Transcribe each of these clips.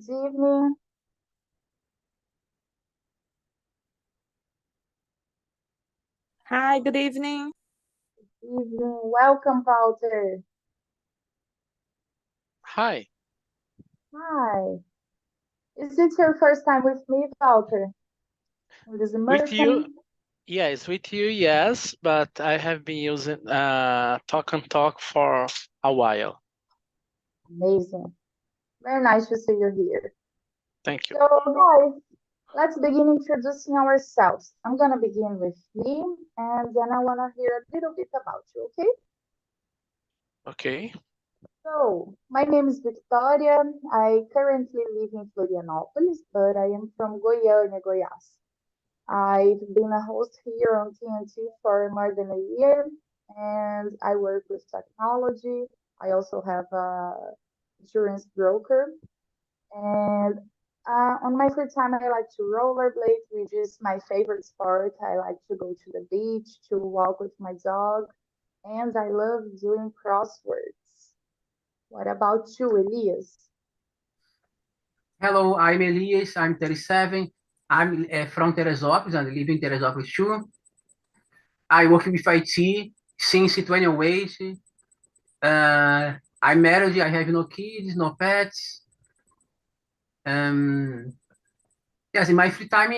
Good evening. Hi, good evening. Evening. Welcome, Walter. Hi, Hi. Is it your first time with me, Walter? In this with you, immersion? yes, with you, yes, but I have been using Talk and Talk for a while. Amazing. Very nice to see you here. Thank you. So, guys, let's begin introducing ourselves. I'm gonna begin with me, and then I wanna hear a little bit about you, okay? Okay, So, my name is Victoria. I currently live in Florianópolis, but I am from Goiânia, Goiás. I've been a host here on TNT for more than a year, and I work with technology. I also have a insurance broker, and on my free time, I like to rollerblade, which is my favorite sport. I like to go to the beach to walk with my dog, and I love doing crosswords. What about you, Elias? Hello, I'm Elias. I'm 37. I'm from Teresópolis and live in Teresópolis too. I work with IT since 28. I'm married. I have no kids, no pets. Um, yes, in my free time,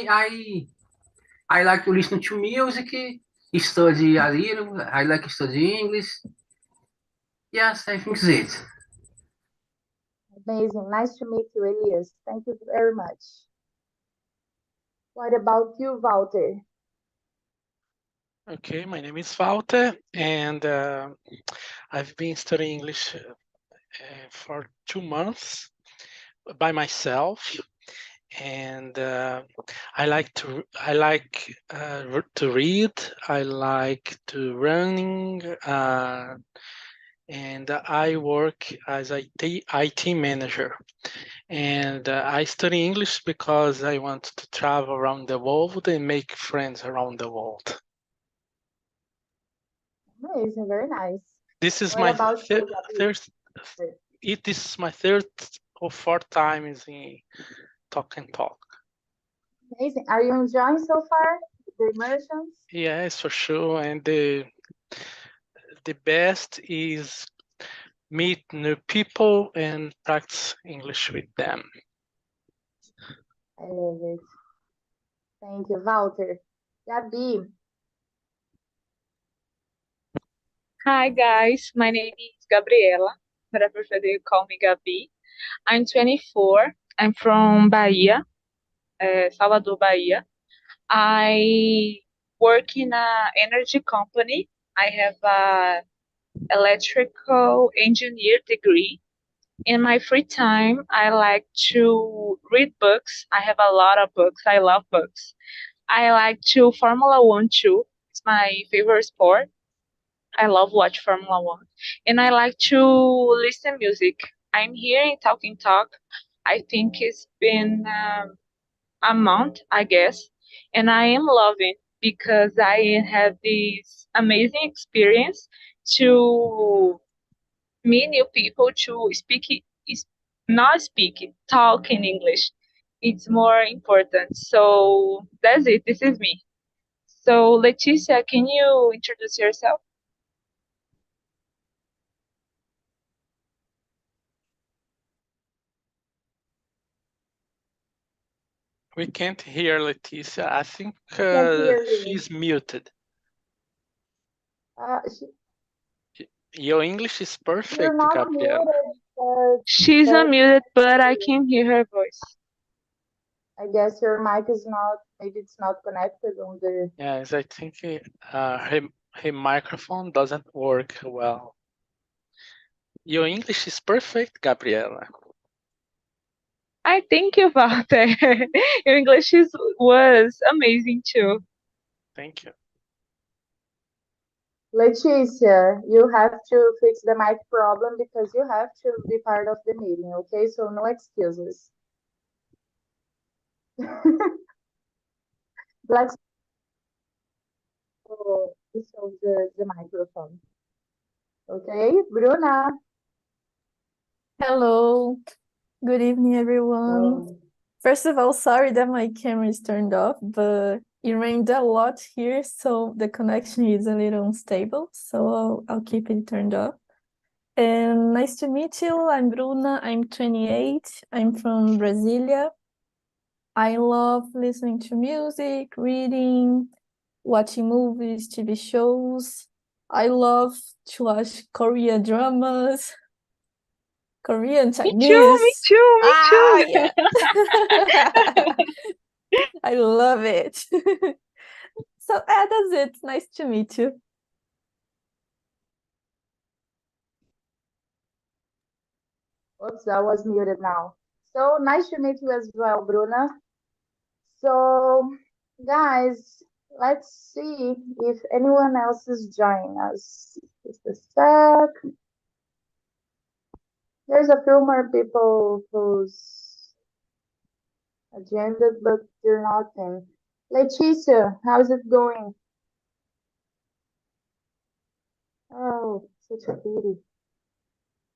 I like to listen to music, study a little. I like to study English. Yes, I think that's it. Amazing. Nice to meet you, Elias. Thank you very much. What about you, Walter? okay, my name is Walter, and I've been studying English for 2 months by myself, and I like to read. I like to running. And I work as a IT manager. And I study English because I want to travel around the world and make friends around the world. Amazing. Very nice. This is What my about you, Gabi? third. This is my third or fourth time in Talk and Talk. Amazing. Are you enjoying so far the immersions? Yes, for sure. And the best is meet new people and practice English with them. I love it. Thank you, Walter. Gabi, Hi, guys. My name is Gabriela, but I prefer they call me Gabi. I'm 24. I'm from Bahia, Salvador, Bahia. I work in a energy company. I have a electrical engineer degree. In my free time, I like to read books. I have a lot of books. I love books. I like to Formula One too. It's my favorite sport. I love watch Formula One, and I like to listen music. I'm here in Talking Talk. I think it's been a month, I guess, and I am loving because I have this amazing experience to meet new people, to is not speak, talk in English. It's more important. So that's it. This is me. So Leticia, can you introduce yourself? We can't hear Leticia. I think I can't hear you. she's muted. Uh, Your English is you're perfect, not Gabriela. muted, but She's but unmuted, but I can hear her voice. I guess your mic is not, maybe it's not connected on the. Yes, I think her microphone doesn't work well. Your English is perfect, Gabriela. I thank you, Walter. Your was amazing too. Thank you. Leticia, you have to fix the mic problem because you have to be part of the meeting, okay? So no excuses. Let's show the microphone. Okay, Bruna, Hello. Good evening, everyone. Whoa. First of all, sorry that my camera is turned off, but it rained a lot here, so the connection is a little unstable, so I'll keep it turned off. And nice to meet you. I'm Bruna. I'm 28. I'm from Brasilia. I love listening to music, reading, watching movies, TV shows. I love to watch Korean dramas, Korean, Me too, me Chinese. too, me Ah, too. yeah. I love it. So, that's it. Nice to meet you. Oops, I was muted now. So nice to meet you as well, Bruna. So, guys, let's see if anyone else is joining us. Just a sec. There's a few more people whose agenda, but they're not in. Leticia, how's it going? Oh, such a pity.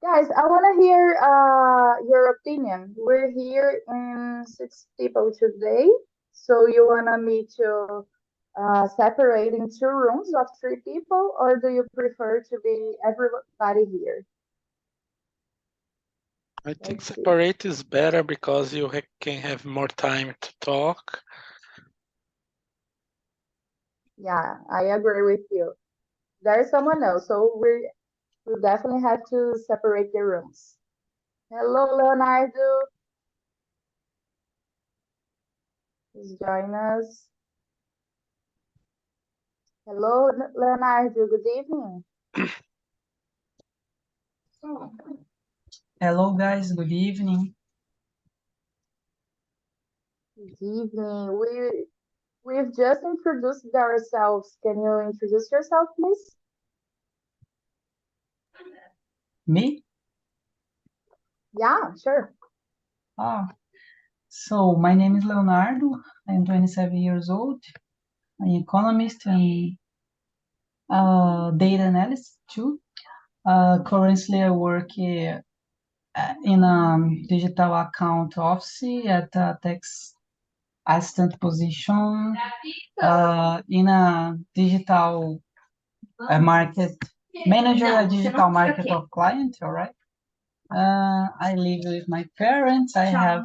Guys, I want to hear your opinion. We're here in 6 people today, so you want me to separate in 2 rooms of 3 people, or do you prefer to be everybody here? I think Let's see. separate is better because you can have more time to talk. Yeah, I agree with you. There's someone else, so we definitely have to separate the rooms. Hello, Leonardo. Please join us. Hello, Leonardo. Good evening. Hello, guys. Good evening. Good evening. We've just introduced ourselves. Can you introduce yourself, please? Me? Yeah, sure. So my name is Leonardo. I'm 27 years old. I'm an economist and data analyst too. Currently, I work in a digital account office at a tax assistant position in a digital market manager, a digital market of client. All right. I live with my parents. I have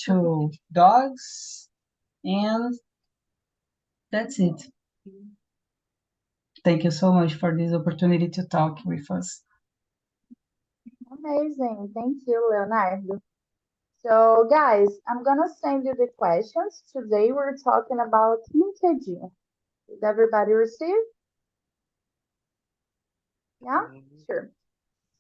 2 dogs, and that's it. Thank you so much for this opportunity to talk with us. Amazing. Thank you, Leonardo. So, guys, I'm gonna send you the questions. Today we're talking about LinkedIn. Did everybody receive? Yeah, sure.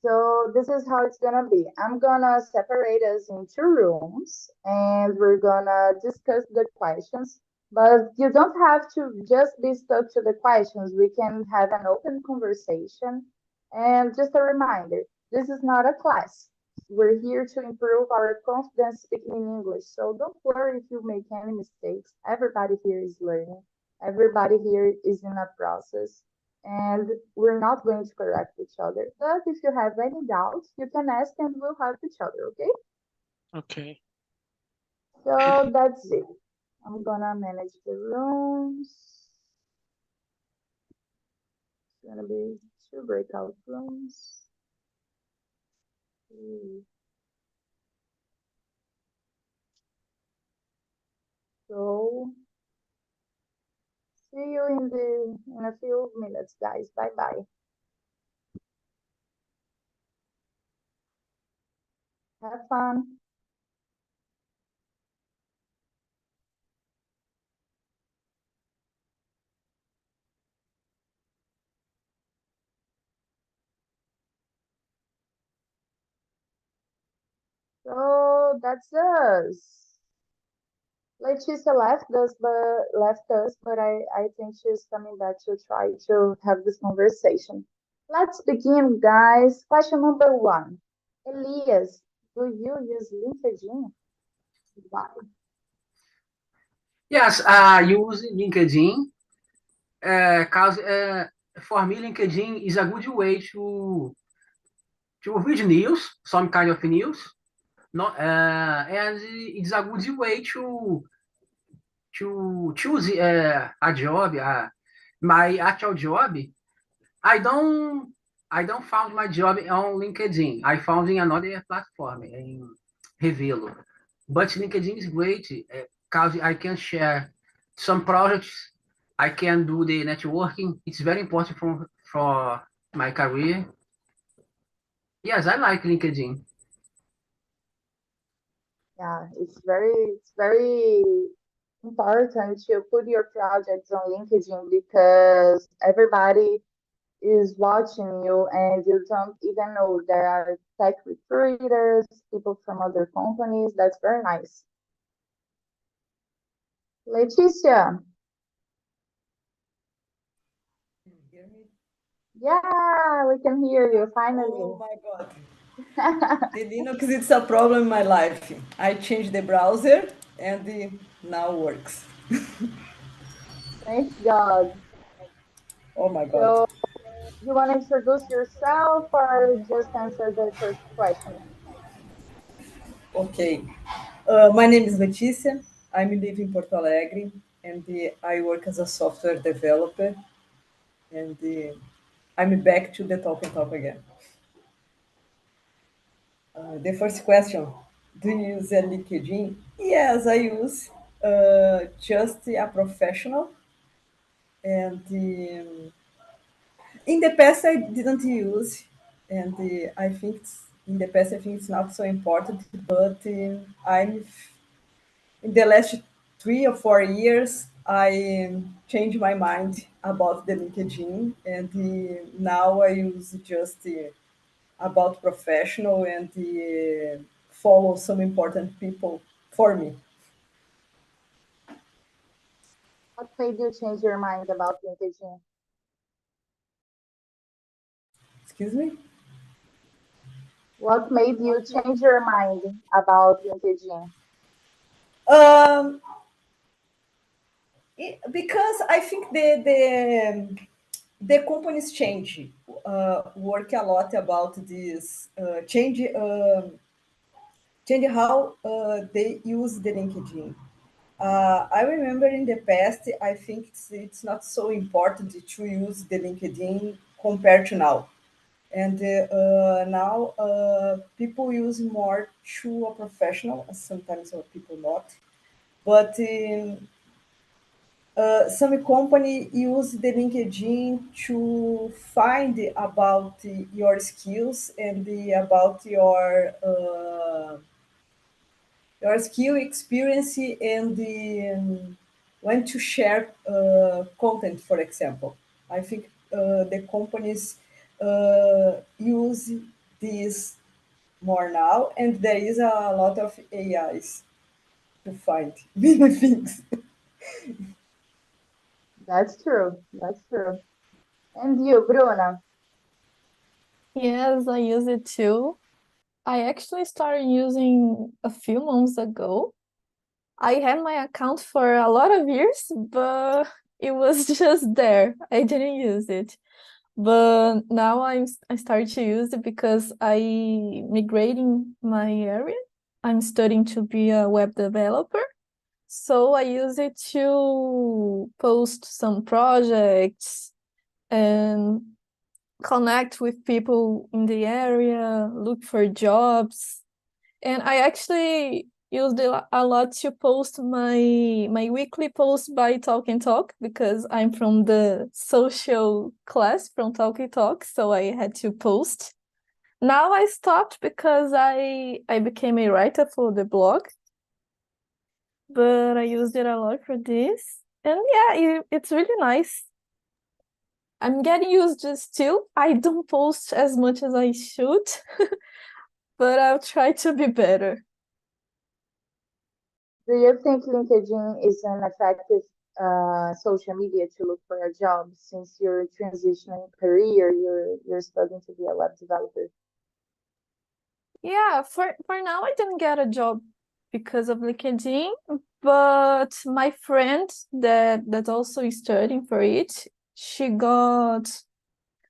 So this is how it's gonna be. I'm gonna separate us in 2 rooms and we're gonna discuss the questions. But you don't have to just be stuck to the questions. We can have an open conversation. And just a reminder, this is not a class. We're here to improve our confidence speaking in English. So don't worry if you make any mistakes. Everybody here is learning. Everybody here is in a process and we're not going to correct each other. But if you have any doubts, you can ask and we'll help each other, okay? Okay. So that's it. I'm gonna manage the rooms. It's gonna be 2 breakout rooms. So see you in a few minutes, guys. Bye bye. Have fun. So that's us. Leticia left us, but I think she's coming back to try to have this conversation. Let's begin, guys. Question number 1. Elias, do you use LinkedIn? Why? Yes, I use LinkedIn. For me, LinkedIn is a good way to read news, some kind of news. Not, and it's a good way to choose a job. My actual job, I don't I don't found my job on LinkedIn. I found in another platform in Revelo. But LinkedIn is great because I can share some projects. I can do the networking. It's very important for my career. Yes, I like LinkedIn. Yeah, it's very important to put your projects on LinkedIn because everybody is watching you and you don't even know there are tech recruiters, people from other companies. That's very nice. Leticia, Can you hear me? yeah, we can hear you Oh finally. my God. The Linux is a problem in my life. I changed the browser and it now works. Thank God. Oh my God. So, you want to introduce yourself or just answer the first question? Okay. My name is Letícia. I'm living in Porto Alegre and I work as a software developer. And I'm back to the talk and talk again. The first question, do you use a LinkedIn? Yes, I use just a professional. And in the past, I didn't use. And I think in the past, I think it's not so important. But I'm in the last 3 or 4 years, I changed my mind about the LinkedIn. And now I use just about professional and follow some important people for me. What made you change your mind about LinkedIn? Excuse me. What made you change your mind about LinkedIn? Um, because I think the companies change, work a lot about this change how they use the LinkedIn. I remember in the past, I think it's not so important to use the LinkedIn compared to now. And now people use more to a professional, sometimes people not. But some company use the LinkedIn to find about your skills and about your skill experience and when to share content, for example. I think the companies use this more now, and there is a lot of AIs to find many things. That's true. That's true. And you, Bruna? Yes, I use it too. I actually started using a few months ago. I had my account for a lot of years, but it was just there. I didn't use it. But now I started to use it because I migrating my area. I'm studying to be a web developer. So I use it to post some projects and connect with people in the area, look for jobs. And I actually used it a lot to post my weekly post by Talk and Talk because I'm from the social class from Talk and Talk, so I had to post. Now I stopped because I became a writer for the blog, but I used it a lot for this. And yeah, it's really nice. I'm getting used to still. I don't post as much as I should, but I'll try to be better. Do you think LinkedIn is an effective social media to look for a job since you're transitioning career, you're studying to be a web developer? Yeah, for now I didn't get a job because of LinkedIn, but my friend that also is studying for it, she got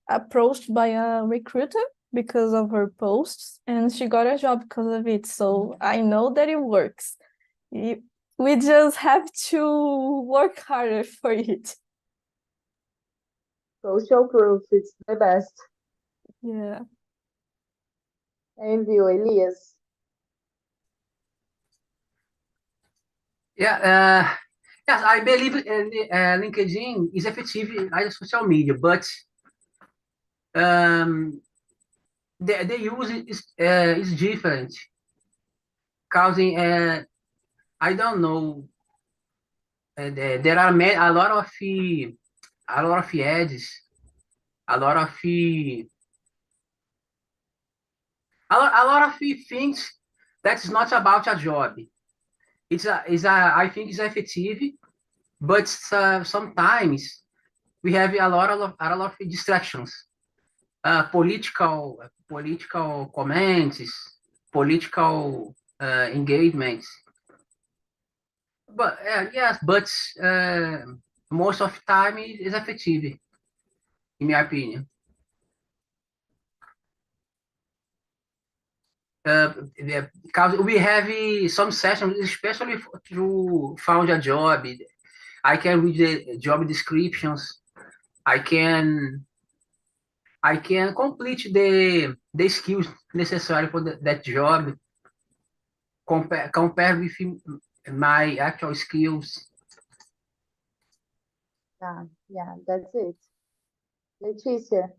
approached by a recruiter because of her posts, and she got a job because of it. So I know that it works. We just have to work harder for it. Social proof, it's the best. Yeah. And you, Elias? Yeah, yes, I believe LinkedIn is effective as a social media, but the use is different, causing I don't know. There are a lot of ads, a lot of a lot of things that's not about a job. I think it's effective, but sometimes we have a lot of distractions, political comments, political engagements. But yes, but most of the time it is effective, in my opinion. Because we have some sessions, especially to find a job. I can read the job descriptions. I can I can complete the skills necessary for that job. Compare with my actual skills. Yeah, that's it. Leticia,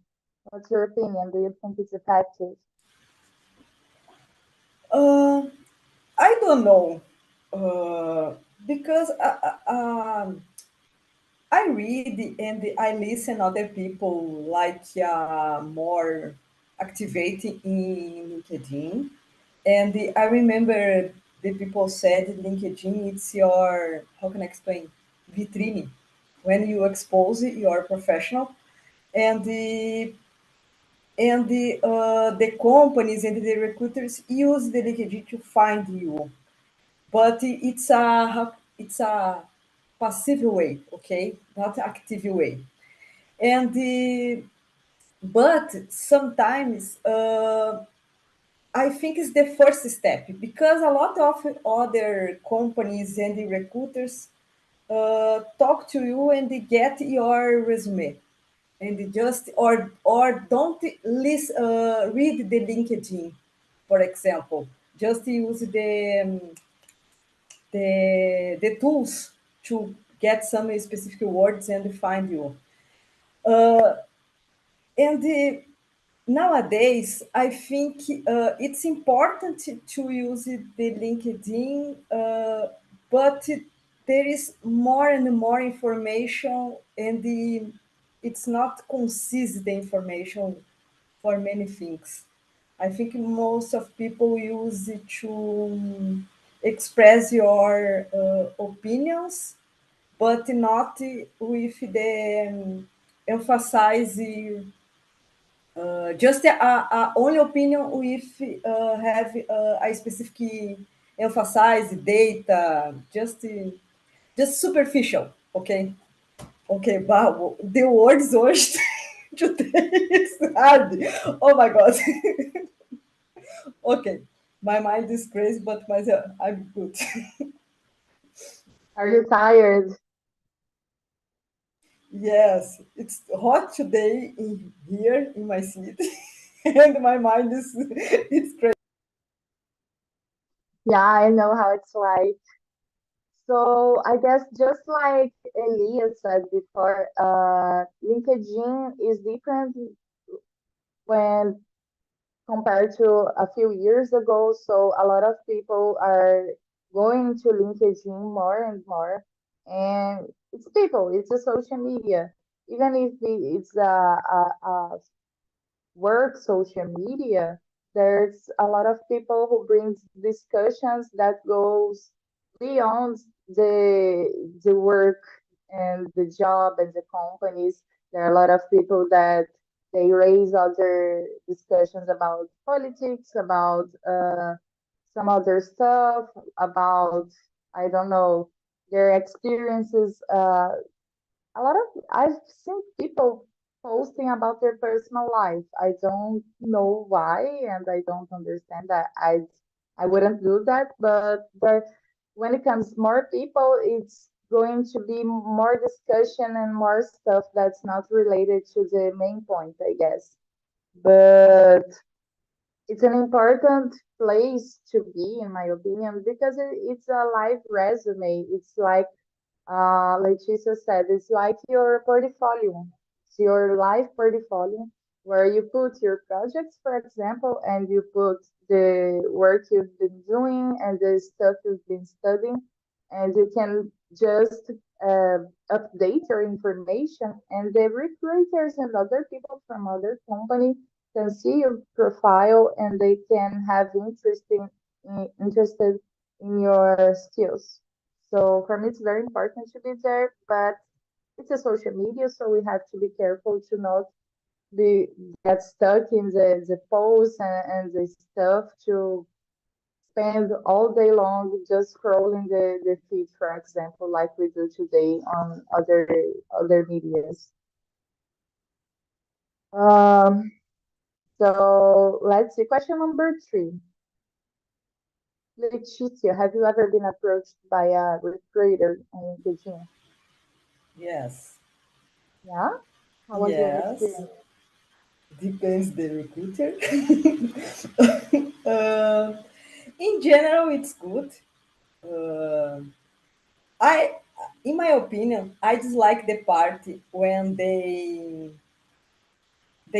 what's your opinion? Do you think it's effective? Uh, I don't know, because I read and I listen other people like more activating in LinkedIn, and I remember the people said LinkedIn it's your, how can I explain, vitrine, when you expose your professional, and the companies and the recruiters use the LinkedIn to find you, but it's a passive way, okay, not active way, and but sometimes I think it's the first step because a lot of other companies and the recruiters talk to you and they get your resume and they just or don't read the LinkedIn, for example, just use the tools to get some specific words and find you. Uh, and nowadays, I think it's important to use the LinkedIn, but there is more and more information, and it's not concise the information for many things. I think most of people use it to express your opinions, but not with the emphasize just a only opinion with have a specific emphasize data, just superficial, okay? Okay, but the words hoje today is hard. Oh my God. Okay, my mind is crazy, but I'm good. Are you tired? Yes, it's hot today in here in my city, and my mind is it's crazy. Yeah, I know how it's like. So I guess just like Elias said before, LinkedIn is different when compared to a few years ago. So a lot of people are going to LinkedIn more and more. And it's people, it's a social media. Even if it's a work social media, there's a lot of people who brings discussions that goes beyond the work and the job and the companies. There are a lot of people that they raise other discussions about politics, about some other stuff, about I don't know their experiences. A lot of I've seen people posting about their personal life. I don't know why, and I don't understand that. I wouldn't do that, but when it comes more people, it's going to be more discussion and more stuff that's not related to the main point, I guess. But it's an important place to be, in my opinion, because it's a live resume. It's like Leticia said, it's like your portfolio. It's your life portfolio where you put your projects, for example, and you put the work you've been doing and the stuff you've been studying, and you can just uh, update your information, and the recruiters and other people from other company can see your profile and they can have interested in your skills. So for me, it's very important to be there, but it's a social media, so we have to be careful to not be get stuck in the posts and the stuff to spend all day long just scrolling the feed, for example, like we do today on other medias. Um, so let's see. Question number 3. Leticia, have you ever been approached by a recruiter on LinkedIn? Yes. Yeah? How was your Yes. experience? Depends the recruiter. uh, in general, it's good. Uh, I, in my opinion, I dislike the part when they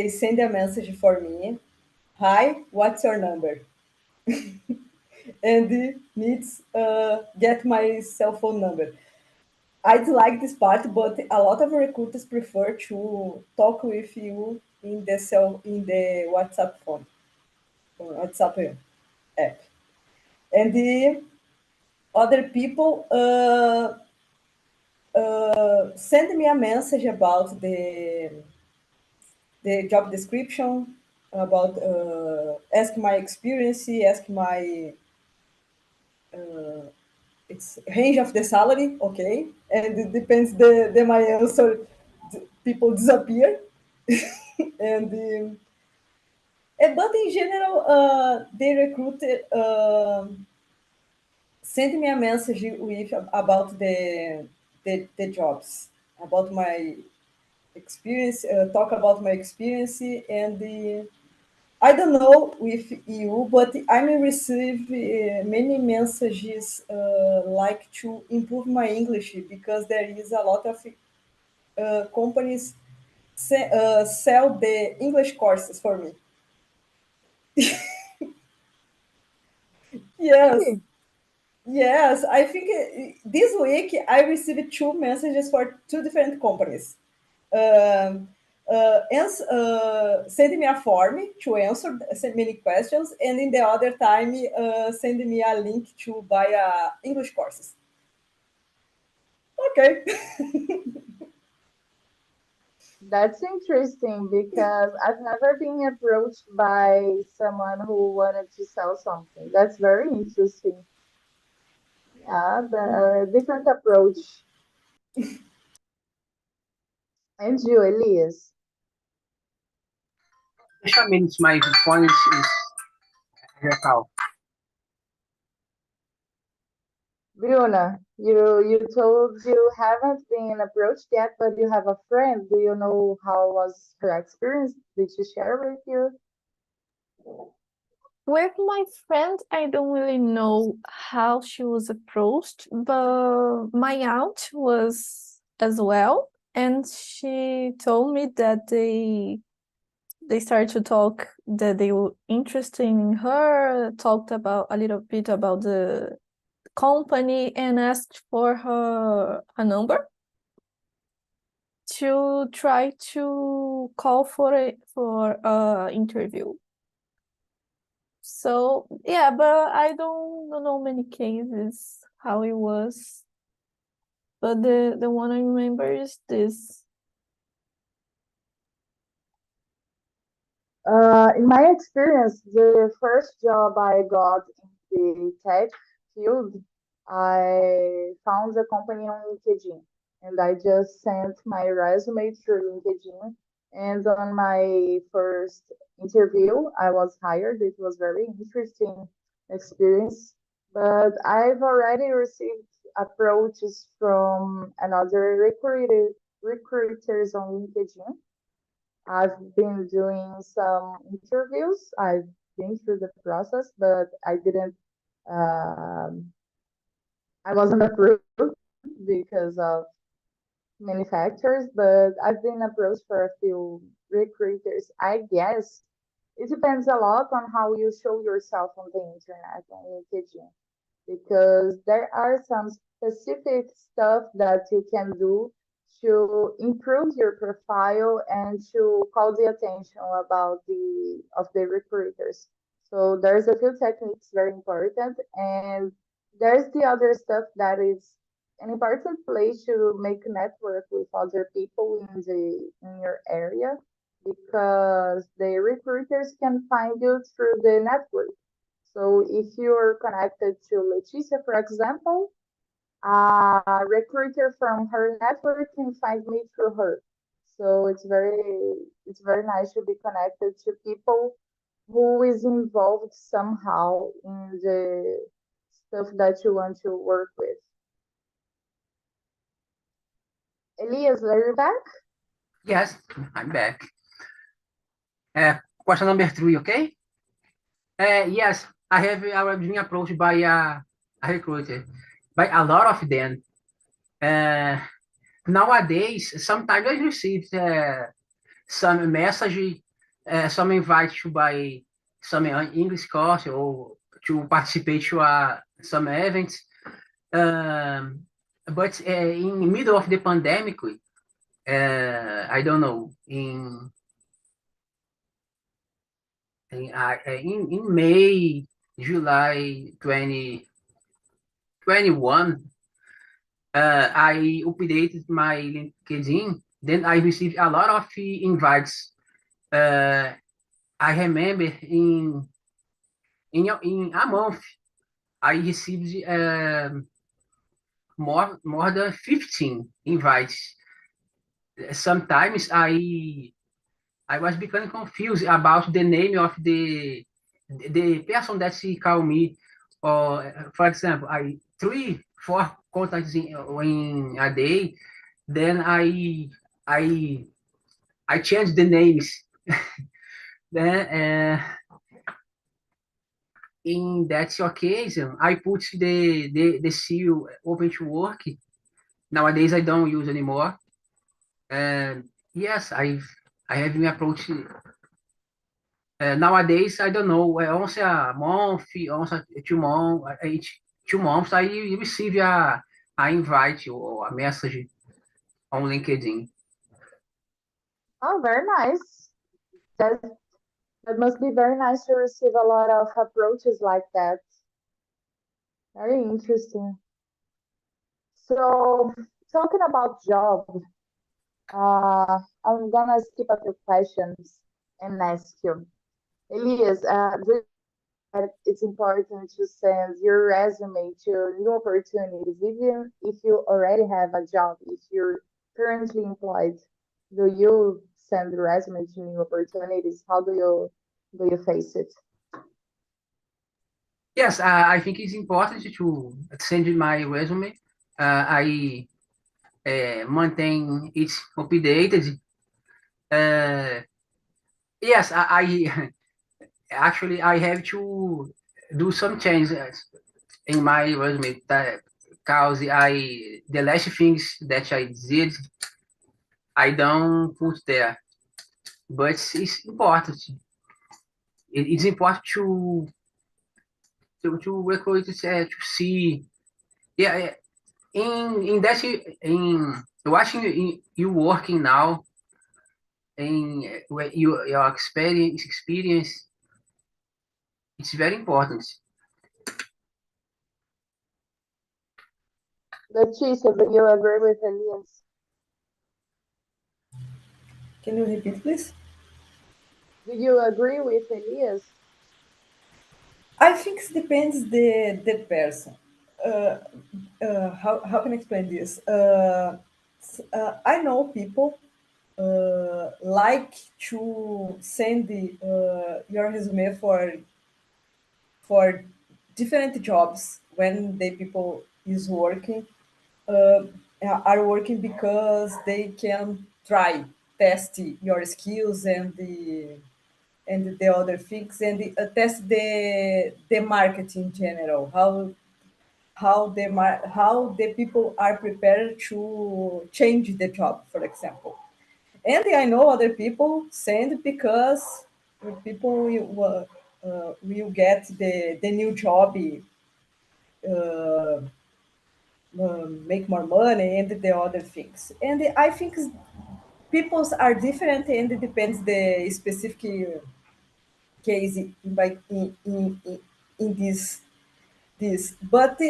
send a message for me. Hi, what's your number? And it needs get my cell phone number. I dislike this part, but a lot of recruiters prefer to talk with you in the WhatsApp phone, WhatsApp app, and the other people send me a message about the job description, about ask my experience, ask my it's range of the salary, okay, and it depends the my answer, people disappear, and but in general, the recruiter sent me a message with about the jobs, about my experience, talk about my experience, and I don't know with you, but I may receive many messages like to improve my English because there is a lot of companies sell the English courses for me. Yes, Really? yes. I think this week I received two messages for two different companies. Um, send me a form to answer send many questions, and in the other time, send me a link to buy English courses. Okay. That's interesting because I've never been approached by someone who wanted to sell something. That's very interesting. Yeah, the different approach. And you, Elias? Deixa eu minutes, my phone is retal. Bruna, you told you haven't been approached yet, but you have a friend. Do you know how was her experience? Did she share with you? With my friend, I don't really know how she was approached, but my aunt was as well, and she told me that they started to talk, that they were interested in her, talked about a little bit about the company, and asked for her a number to try to call for a interview. So yeah, but I don't know many cases how it was. But the one I remember is this. In my experience, the first job I got in the tech field, I found the company on LinkedIn, and I just sent my resume through LinkedIn, And on my first interview, I was hired. It was very interesting experience. But I've already received approaches from another recruiters on LinkedIn. I've been doing some interviews. I've been through the process, but um, I wasn't approved because of many factors, but I've been approached for a few recruiters. I guess it depends a lot on how you show yourself on the internet, on LinkedIn, because there are some specific stuff that you can do to improve your profile and to call the attention about the recruiters. So there's a few techniques very important, and there's the other stuff that is an important place to make network with other people in your area, because the recruiters can find you through the network. So if you're connected to Leticia, for example, a recruiter from her network can find me through her. So it's very nice to be connected to people who is involved somehow in the stuff that you want to work with. Elias, are you back? Yes, I'm back. Question number 3, okay? Yes, I have already been approached by a recruiter, by a lot of them. Nowadays, sometimes I receive some message, some invite to buy some English course or to participate to some events. But in the middle of the pandemic, I don't know, in May, July 2021, I updated my LinkedIn. Then I received a lot of invites. I remember in a month, I received more than 15 invites. Sometimes I was becoming confused about the name of the person that she called me. Or for example, I 3, 4 contacts in a day. Then I I changed the names. Then in that occasion, I put the seal open to work. Nowadays, I don't use anymore. And yes, I have been approached. Nowadays, I don't know, once a month, once a 2 months, each 2 months, I receive a invite or a message on LinkedIn. Oh, very nice. That that must be very nice to receive a lot of approaches like that. Very interesting. So, talking about job, I'm gonna skip a few questions and ask you, Elias, do you think that it's important to send your resume to new opportunities, even if you already have a job, if you're currently employed? Do you send the resume to new opportunities? How do you face it? Yes, I think it's important to send my resume. I maintain it updated. Uh, yes, I actually I have to do some changes in my resume that because the last things that I did I don't put there, but it's important. It's important to recruit to see. Yeah, in that in watching you working now in your experience, it's very important. Leticia, do you agree with Elias? Can you repeat, please? Do you agree with Elias? I think it depends the person. Uh, how can I explain this? I know people. like to send your resume for different jobs when the people is working uh, are working because they can try test your skills and the other things and test the market in general how the people are prepared to change the job, for example. And I know other people send because people will get the new job, uh, make more money, and the other things. And I think people's are different, and it depends the specific case in this. But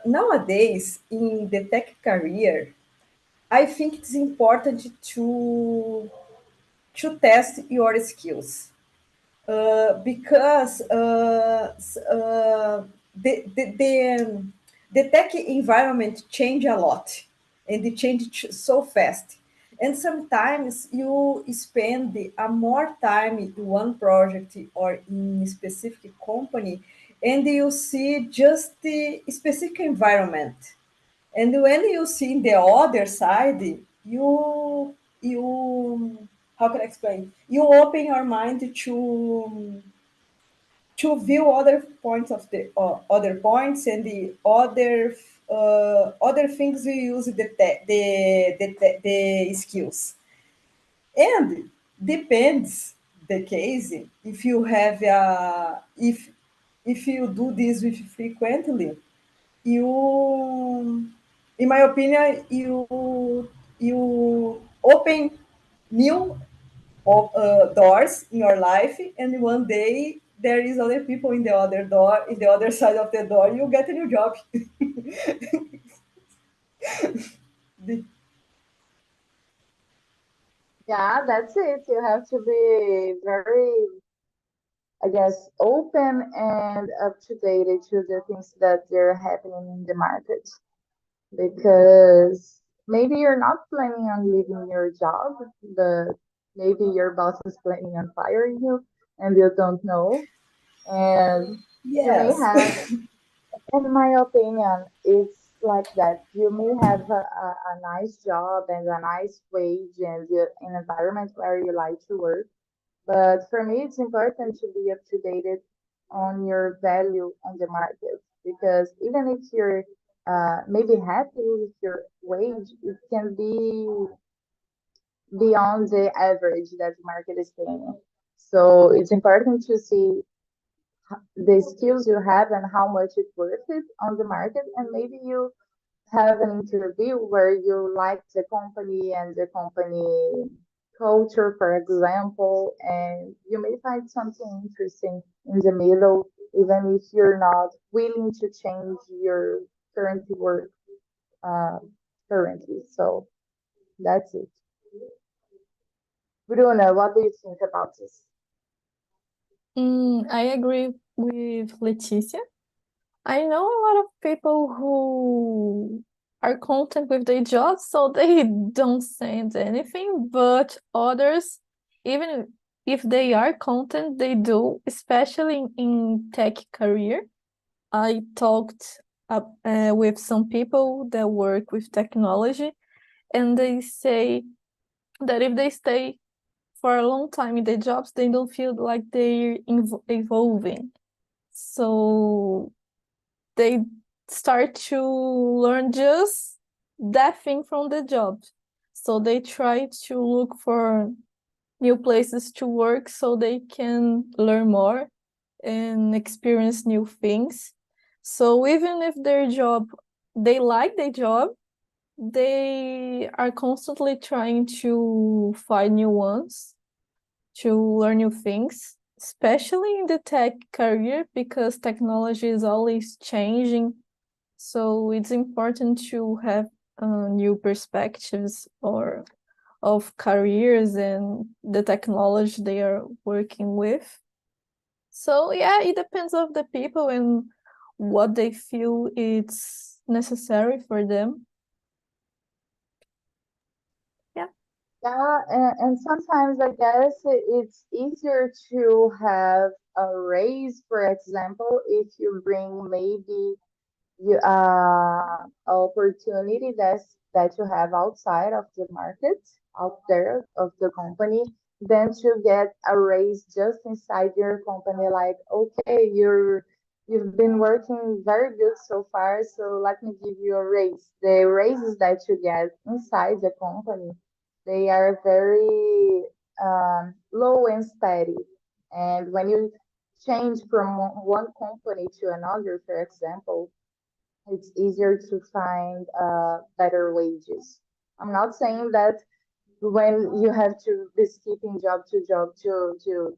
nowadays, in the tech career, I think it's important to test your skills because the tech environment change a lot and it change so fast. And sometimes you spend a more time in one project or in a specific company and you see just the specific environment. And when you see the other side, you how can I explain? You open your mind to view other points of the other points and the other things you use the skills. And depends the case if you have if you do this with frequently you in my opinion you open new doors in your life and one day there is other people in the other door in the other side of the door you get a new job. The- Yeah, that's it. You have to be very, I guess, open and up to date to the things that they're happening in the market. Because maybe you're not planning on leaving your job, but maybe your boss is planning on firing you and you don't know. And you may yes. have, in my opinion, it's like that. You may have a nice job and a nice wage and an environment where you like to work. But for me, it's important to be up to date on your value on the market because even if you're maybe happy with your wage, it can be beyond the average that the market is paying. So it's important to see the skills you have and how much it's worth it on the market. And maybe you have an interview where you like the company and the company culture, for example, and you may find something interesting in the middle, even if you're not willing to change your current work uh, currently. So that's it. Bruna, what do you think about this? I agree with Leticia. I know a lot of people who are content with their jobs, so they don't send anything, but others, even if they are content, they do, especially in tech career. I talked with some people that work with technology, and they say that if they stay for a long time in their jobs, they don't feel like they're evolving. So they start to learn just that thing from the job. So they try to look for new places to work so they can learn more and experience new things. So even if they like their job, they are constantly trying to find new ones, to learn new things, especially in the tech career because technology is always changing. So it's important to have new perspectives or of careers and the technology they are working with. So yeah, it depends of the people and what they feel it's necessary for them. Yeah. Yeah, and sometimes I guess it's easier to have a raise, for example, if you bring maybe you opportunity that you have outside of the market, out there of the company, than to get a raise just inside your company. Like, okay, you've been working very good so far, so let me give you a raise. The raises that you get inside the company, they are very low and steady. And when you change from one company to another, for example, it's easier to find better wages. I'm not saying that when you have to be skipping job to job to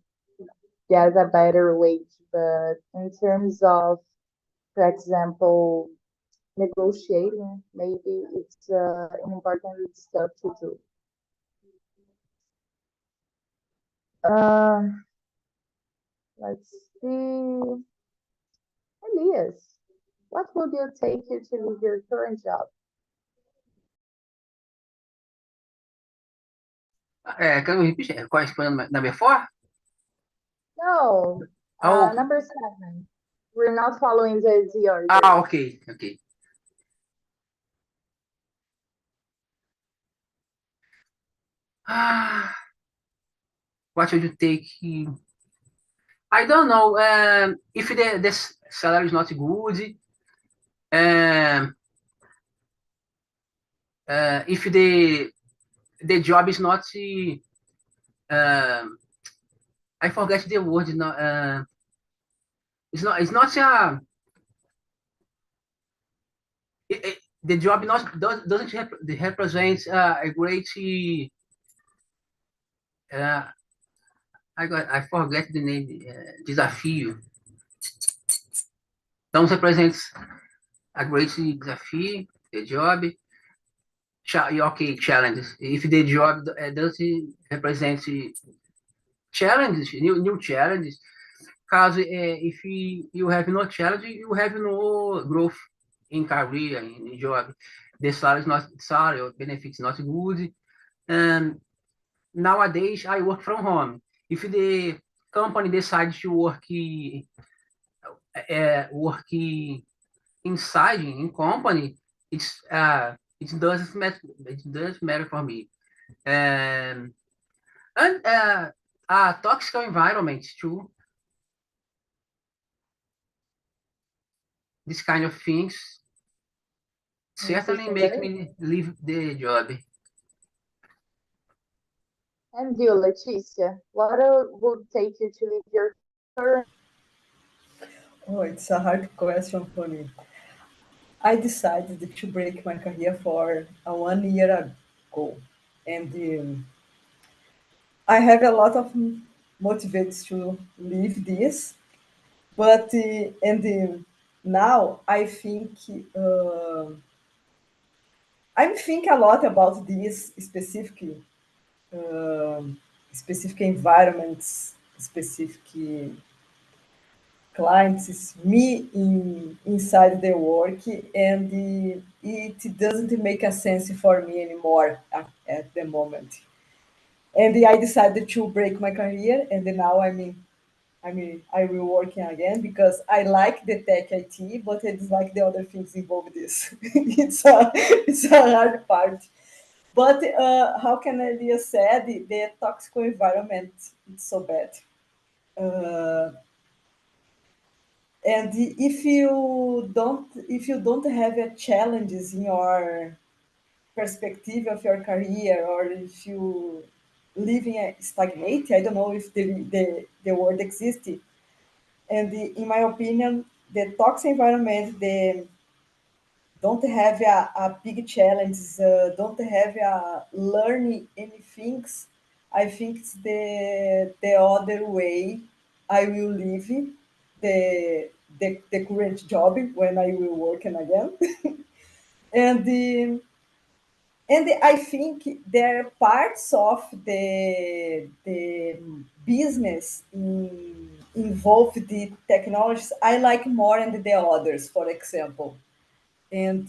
get a better wage, but in terms of, for example, negotiating, maybe it's an important stuff to do. Um, let's see. Elias, what would you take you to leave your current job? Can you repeat? Qual foi number 4? No, Oh, number 7. We're not following the order. ok. What should you take? I don't know. If the salary is not good, if the job is not, I forget the word. It's not the job doesn't represent a great. I forget the name. Desafio. Don't represent a great desafio. The job. Okay, challenges. If the job doesn't represent challenges, new challenges, caso if you have no challenge, you have no growth in career, in job. The salary or benefits not good. And nowadays, I work from home. If the company decides to work inside in company, it doesn't matter for me. And a toxic environment too. This kind of things certainly make Necessary. me leave the job. And you, Leticia, what would take you to leave your current? Oh, it's a hard question for me. I decided to break my career for 1 year ago, and I have a lot of motivates to leave this, but now uh, I think a lot about these um specific environments, specific clients, it's me inside the work, and it doesn't make a sense for me anymore at the moment. And I decided to break my career, and then now I will working again because I like the tech IT, but I dislike the other things involved this. It's a hard part. But how can I be said the toxic environment it's so bad. Uh, and if you don't have a challenges in your perspective of your career, or if you living stagnate, I don't know if the word exists. And in my opinion, the toxic environment, the don't have a big challenges, don't have a learning anything. I think it's the other way I will leave the current job when I will working again. and I think there are parts of the business involved the technologies I like more than the others, for example. And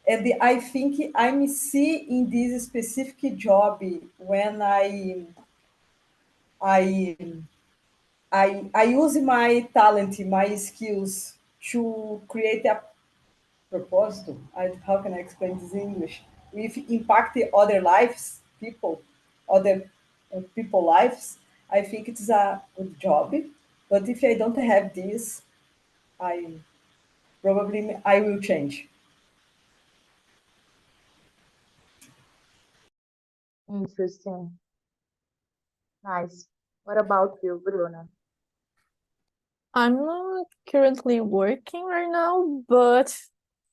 And I think I'm see in this specific job when I I use my talent, my skills to create a proposal. How can I explain this in English? If impact other lives, other people lives, I think it's a good job. But if I don't have this, I probably I will change. Interesting. Nice. What about you, Bruna? I'm not currently working right now, but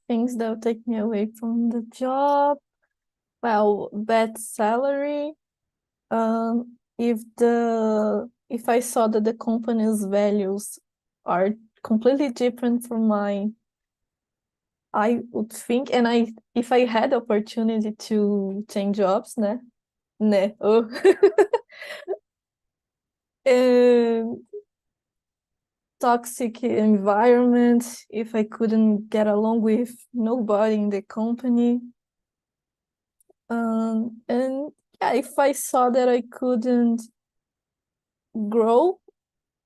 things that will take me away from the job, well, bad salary. If I saw that the company's values are completely different from mine, I would think, and if I had opportunity to change jobs, né? Oh. And toxic environment, if I couldn't get along with nobody in the company. And yeah, if I saw that I couldn't grow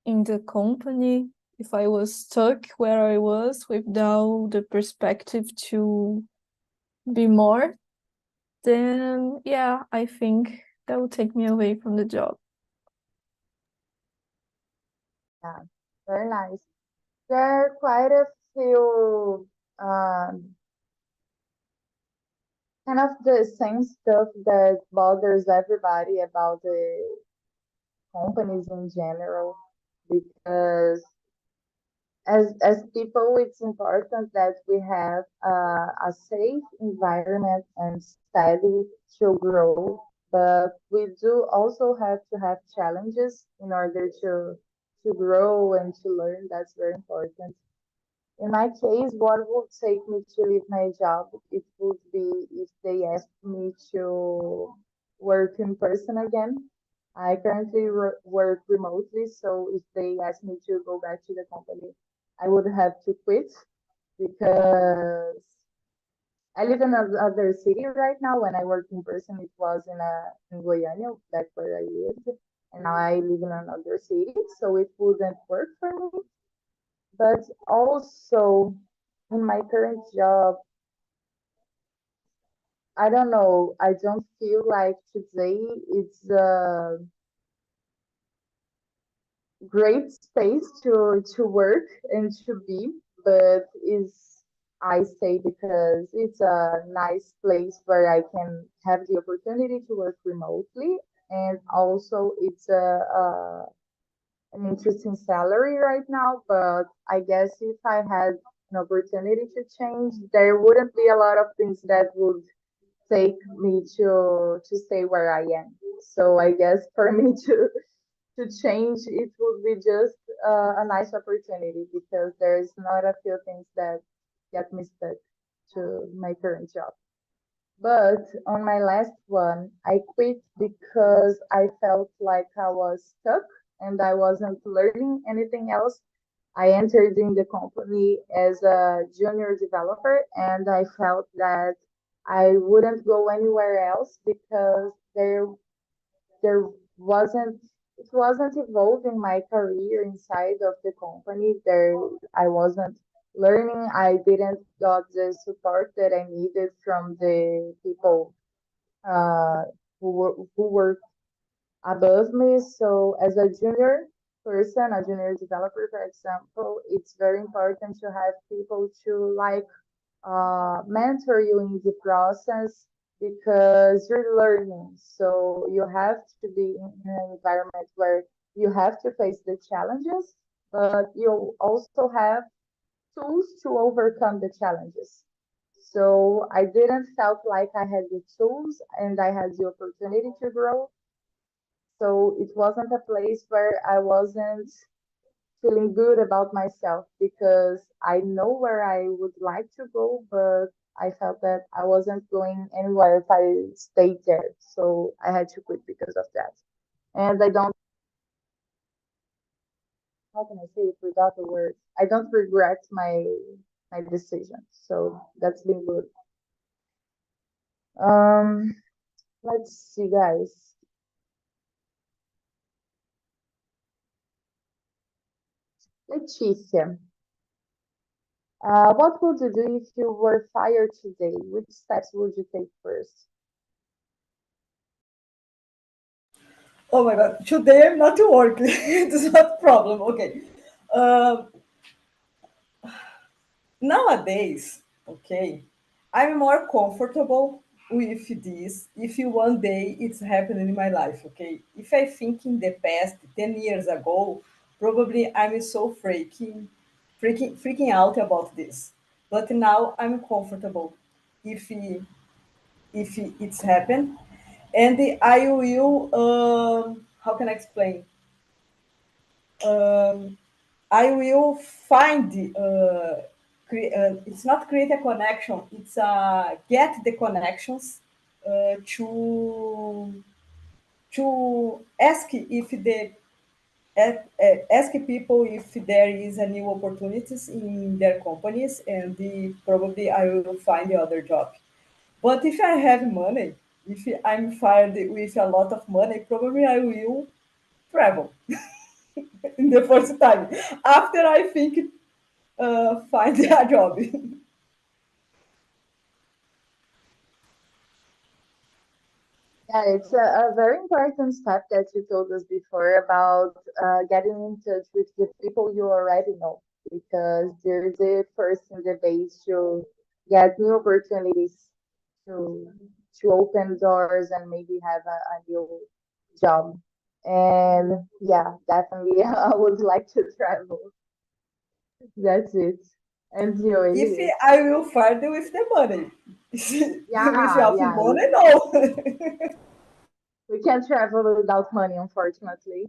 in the company, if I was stuck where I was without the perspective to be more, then yeah, I think that would take me away from the job. Yeah, very nice. There are quite a few um, kind of the same stuff that bothers everybody about the companies in general, because as people, it's important that we have a safe environment and steady to grow, but we do also have to have challenges in order to grow and to learn. That's very important. In my case, what would take me to leave my job, it would be if they asked me to work in person again. I currently work remotely, so if they asked me to go back to the company, I would have to quit because I live in another city right now. When I worked in person, it was in Goiânia, back where I lived, and now I live in another city, so it wouldn't work for me. But also in my current job, I don't know, I don't feel like today it's a great space to work and to be, but is I say because it's a nice place where I can have the opportunity to work remotely, and also it's a an interesting salary right now, but I guess if I had an opportunity to change, there wouldn't be a lot of things that would take me to stay where I am. So I guess for me to change, it would be just a nice opportunity because there's not a few things that get me stuck to my current job. But on my last one, I quit because I felt like I was stuck and I wasn't learning anything else. I entered in the company as a junior developer and I felt that I wouldn't go anywhere else because there wasn't it wasn't evolving my career inside of the company. There I wasn't learning. I didn't got the support that I needed from the people uh, who were above me. So as a junior person, a junior developer, for example, it's very important to have people to like mentor you in the process because you're learning. So you have to be in an environment where you have to face the challenges, but you also have tools to overcome the challenges. So I didn't felt like I had the tools and I had the opportunity to grow. So it wasn't a place where I wasn't feeling good about myself because I know where I would like to go, but I felt that I wasn't going anywhere if I stayed there. So I had to quit because of that. And I don't, how can I say it without the word? I don't regret my decision. So that's been good. Um, let's see, guys. Leticia, what would you do if you were fired today? Which steps would you take first? Oh my God, today I'm not working. It's not a problem. Okay. Um, Nowadays, okay, I'm more comfortable with this if one day it's happening in my life, okay? If I think in the past, 10 years ago, probably I'm so freaking out about this. But now I'm comfortable if it's happened. And I will, how can I explain? Um, I will find it's not create a connection, it's get the connections to ask if the ask people if there is a new opportunities in their companies, and probably I will find the other job. But if I have money, if I'm fired with a lot of money, probably I will travel in the first time. After I think find a job. Yeah, it's a very important step that you told us before about getting in touch with the people you already know, because they're the first in the base to get new opportunities to to open doors and maybe have a new job. And yeah, definitely, I would like to travel. That's it. And you, If Elias? I will find with the money. Yeah, Without yeah. money, no. We can't travel without money, unfortunately.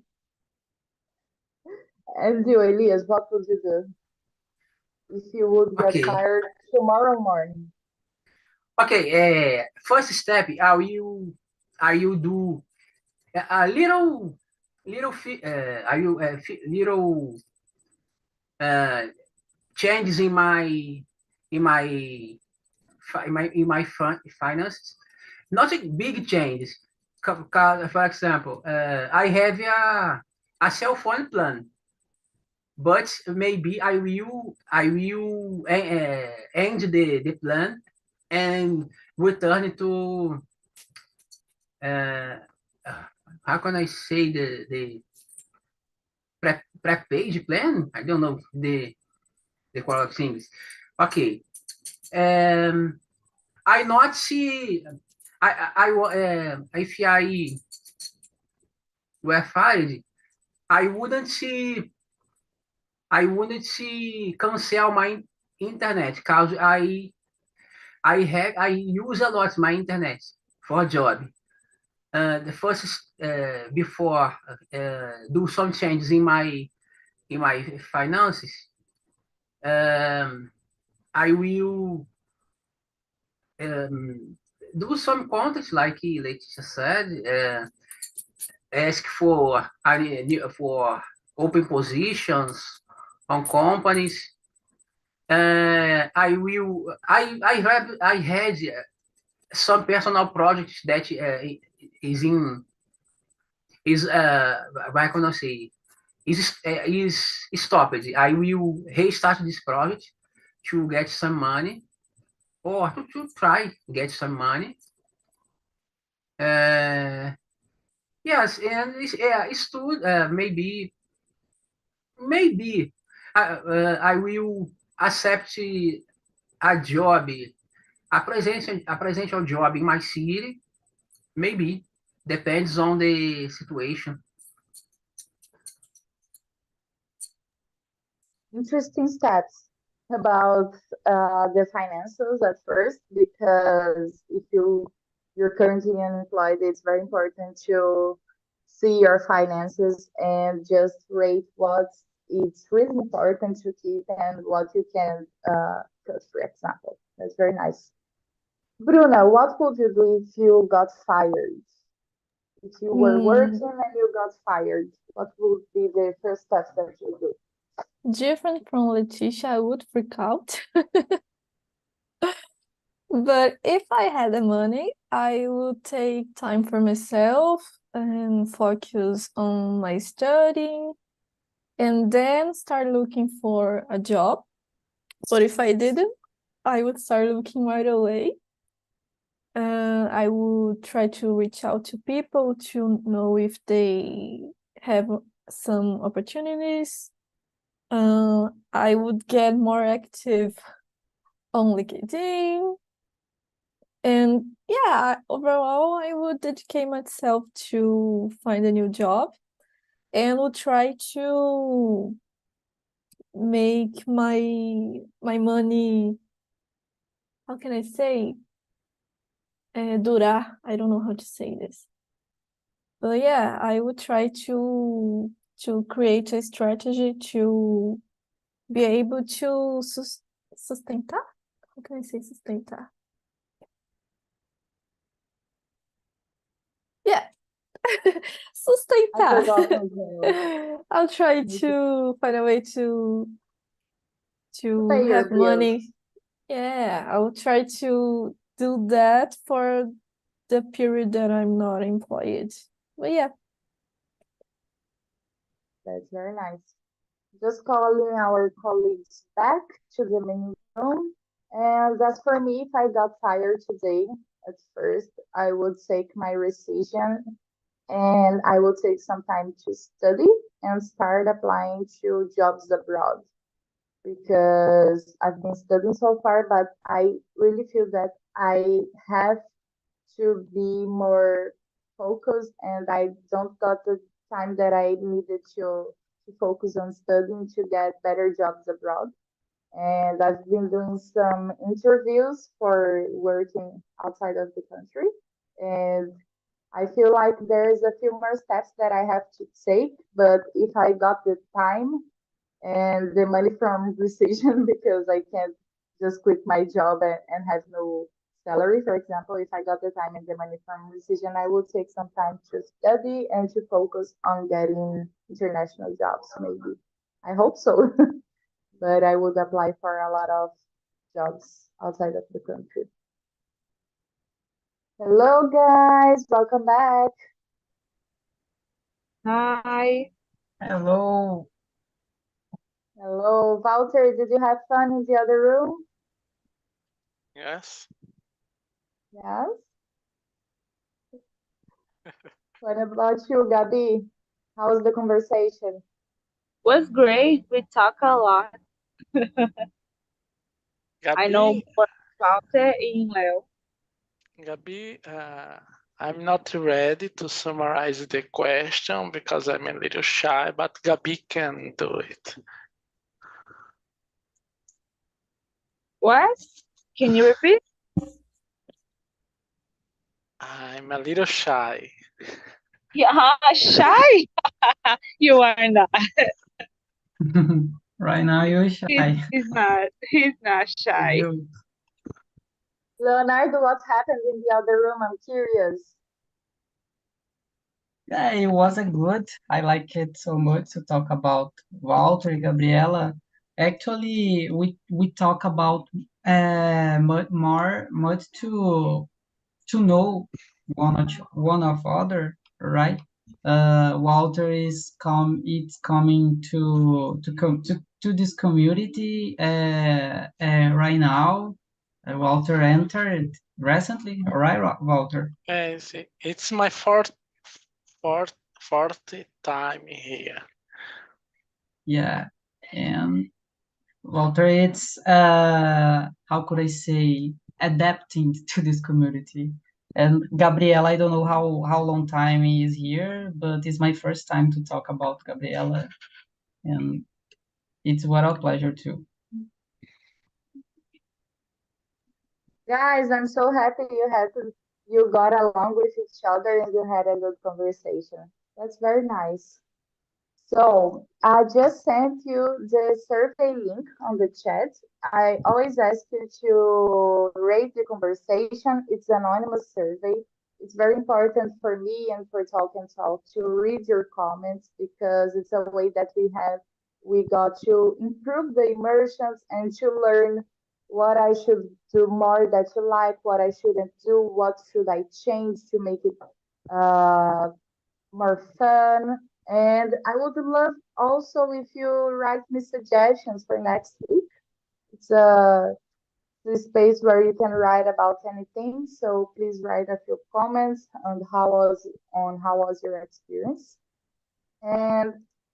And you, Elias, what would you do if you would get Okay. fired tomorrow morning? Okay. First step, I will do a little uh, changes in my finances. Not a big changes. For example, I have a cell phone plan, but maybe I will end the plan and return to uh, how can I say the prepaid plan? I don't know the quality things. Okay. Um, I not see. If I were fired, I wouldn't see. I wouldn't see cancel my internet because I use a lot my internet for job. The first before do some changes in my finances. I will do some contacts like Letícia said. Ask for open positions on companies. I had some personal projects that is in is how can I say is stopped. I will restart this project to get some money or to try get some money. Uh, yes, and it's too maybe I will accept a job, a presential job in my city. Maybe depends on the situation. Interesting steps about the finances at first, because if you're currently unemployed, it's very important to see your finances and just rate what it's really important to keep and what you can cut, for example. That's very nice. Bruna, what would you do if you got fired? If you were Mm, working and you got fired, what would be the first steps that you do? different from Letitia, I would freak out. But if I had the money, I would take time for myself and focus on my studying and then start looking for a job. But if I didn't, I would start looking right away. I would try to reach out to people to know if they have some opportunities. I would get more active on LinkedIn. And yeah, overall, I would dedicate myself to find a new job and would try to make my money, how can I say? Durar. I don't know how to say this. But yeah, I would try to create a strategy to be able to sustentar. How can I say sustentar? Yeah, I sustentar. forgot as well. I'll try Me too. to find a way to To pay your have money. bills. Yeah, I will try to do that for the period that I'm not employed. But yeah, That's very nice. Just calling our colleagues back to the main room. And as for me, if I got tired today, at first, I would take my rescission and I will take some time to study and start applying to jobs abroad because I've been studying so far, but I really feel that I have to be more focused and I don't got the time that I needed to focus on studying to get better jobs abroad. And I've been doing some interviews for working outside of the country. And I feel like there's a few more steps that I have to take, but if I got the time and the money from rescission because I can't just quit my job and have no salary. For example, if I got the time and the money from rescission, I would take some time to study and to focus on getting international jobs, maybe. I hope so, but I would apply for a lot of jobs outside of the country. Hello, guys, welcome back. Hi. Hello. Hello, Walter, did you have fun in the other room? Yes. Yes. What about you, Gabi? How was the conversation? Was great. We talk a lot. I know Gabi, more about it in Leo. Gabi, I'm not ready to summarize the question because I'm a little shy, but Gabi can do it. What? Can you repeat? I'm a little shy. Yeah, shy. You are not. Right now you're shy. He's not. He's not shy. You. Leonardo, what happened in the other room? I'm curious. Yeah, it wasn't good. I like it so much to talk about Walter and Gabriela. Actually, we talk about much to know one of other, right? Walter is it's coming to this community right now. Walter entered recently, all right, Walter? It's my fourth time here. Yeah, and Walter, it's how could I say, adapting to this community. And Gabriela, I don't know how long time he is here, but it's my first time to talk about Gabriela, and it's what a pleasure too. Guys, I'm so happy you got along with each other and you had a good conversation. That's very nice. So I just sent you the survey link on the chat. I always ask you to rate the conversation. It's an anonymous survey. It's very important for me and for Talk and Talk to read your comments because it's a way that we got to improve the immersions and to learn what I should do more that you like, what I shouldn't do, what should I change to make it uh, more fun. And I would love also if you write me suggestions for next week. It's a space where you can write about anything. So please write a few comments on how was your experience. And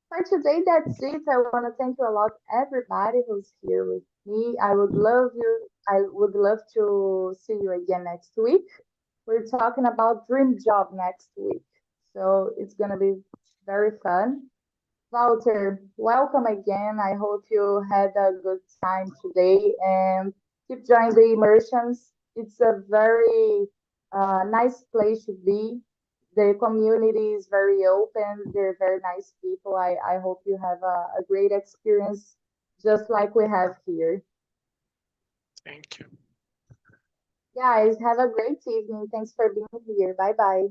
for today, that's it. I want to thank you a lot, everybody who's here with me. I would love to see you again next week. We're talking about dream job next week. So it's gonna be very fun. Walter, welcome again. I hope you had a good time today and keep joining the immersions. It's a very nice place to be. The community is very open. They're very nice people. I hope you have a great experience just like we have here. Thank you. Guys, have a great evening. Thanks for being here. Bye bye.